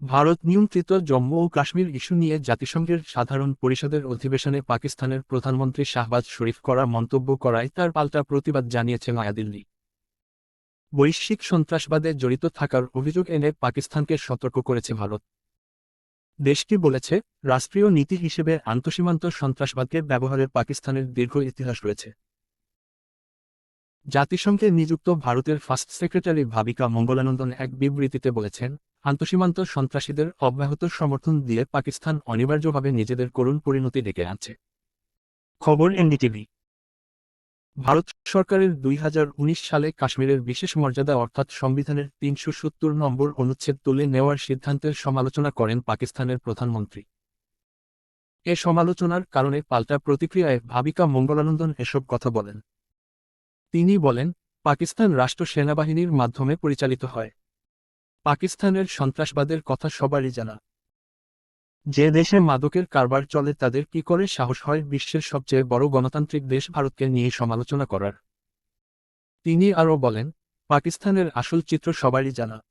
ভারত নিয়ন্ত্রিত জম্মু ও কাশ্মীর ইস্যু নিয়ে জাতিসংঘের সাধারণ পরিষদের অধিবেশনে পাকিস্তানের প্রধানমন্ত্রী শাহবাজ শরীফ করা মন্তব্য করায় তার পাল্টা প্রতিবাদ জানিয়েছে নয়াদিল্লি। বৈশ্বিক সন্ত্রাসবাদে জড়িত থাকার অভিযোগ এনে পাকিস্তানকে সতর্ক করেছে ভারত। দেশটি বলেছে, রাষ্ট্রীয় নীতি হিসেবে আন্তঃসীমান্ত সন্ত্রাসবাদকে ব্যবহারের পাকিস্তানের দীর্ঘ ইতিহাস রয়েছে। জাতিসংঘে নিযুক্ত ভারতের ফার্স্ট সেক্রেটারি ভাবিকা মঙ্গলানন্দন এক বিবৃতিতে বলেছেন, আন্তঃসীমান্ত সন্ত্রাসীদের অব্যাহত সমর্থন দিয়ে পাকিস্তান অনিবার্যভাবে নিজেদের করুণ পরিণতি ডেকে আনছে। খবর এনডিটিভি। ভারত সরকারের 2019 সালে কাশ্মীরের বিশেষ মর্যাদা অর্থাৎ সংবিধানের 370 নম্বর অনুচ্ছেদ তুলে নেওয়ার সিদ্ধান্তের সমালোচনা করেন পাকিস্তানের প্রধানমন্ত্রী। এ সমালোচনার কারণে পাল্টা প্রতিক্রিয়ায় ভাবিকা মঙ্গলানন্দন এসব কথা বলেন। তিনি বলেন, পাকিস্তান রাষ্ট্র সেনাবাহিনীর মাধ্যমে পরিচালিত হয়। পাকিস্তানের সন্ত্রাসবাদের কথা সবারই জানা। যে দেশে মাদকের কারবার চলে তাদের কি করে সাহস হয় বিশ্বের সবচেয়ে বড় গণতান্ত্রিক দেশ ভারতকে নিয়ে সমালোচনা করার। তিনি আরও বলেন, পাকিস্তানের আসল চিত্র সবারই জানা।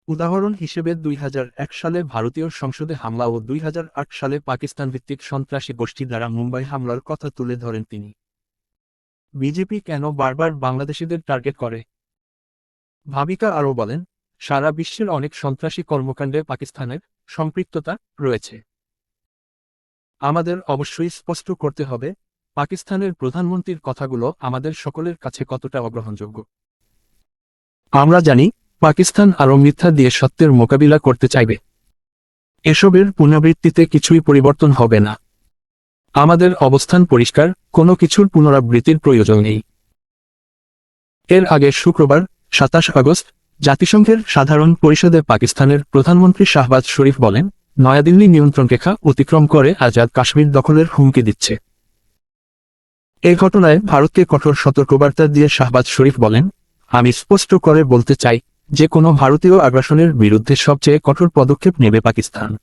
উদাহরণ হিসেবে 2001 সালে ভারতীয় সংসদে হামলা ও 2008 সালে পাকিস্তান ভিত্তিক সন্ত্রাসী গোষ্ঠী দ্বারা মুম্বাই হামলার কথা তুলে ধরেন তিনি। বিজেপি কেন বারবার বাংলাদেশিদের টার্গেট করে? ভাবিকা আরও বলেন, সারা বিশ্বের অনেক সন্ত্রাসী কর্মকাণ্ডে পাকিস্তানের সম্পৃক্ততা রয়েছে। আমাদের অবশ্যই স্পষ্ট করতে হবে, পাকিস্তানের প্রধানমন্ত্রীর কথাগুলো আমাদের সকলের কাছে কতটা অগ্রহণযোগ্য। আমরা জানি, পাকিস্তান আরও মিথ্যা দিয়ে সত্যের মোকাবিলা করতে চাইবে। এসবের পুনরাবৃত্তিতে কিছুই পরিবর্তন হবে না। আমাদের অবস্থান পরিষ্কার, কোনো কিছুর পুনরাবৃত্তির প্রয়োজন নেই। এর আগে শুক্রবার 27 আগস্ট জাতিসংঘের সাধারণ পরিষদে পাকিস্তানের প্রধানমন্ত্রী শাহবাজ শরীফ বলেন, নয়াদিল্লি নিয়ন্ত্রণরেখা অতিক্রম করে আজাদ কাশ্মীর দখলের হুমকি দিচ্ছে। এ ঘটনায় ভারতকে কঠোর সতর্কবার্তা দিয়ে শাহবাজ শরীফ বলেন, আমি স্পষ্ট করে বলতে চাই যে কোনো ভারতীয় আগ্রাসনের বিরুদ্ধে সবচেয়ে কঠোর পদক্ষেপ নেবে পাকিস্তান।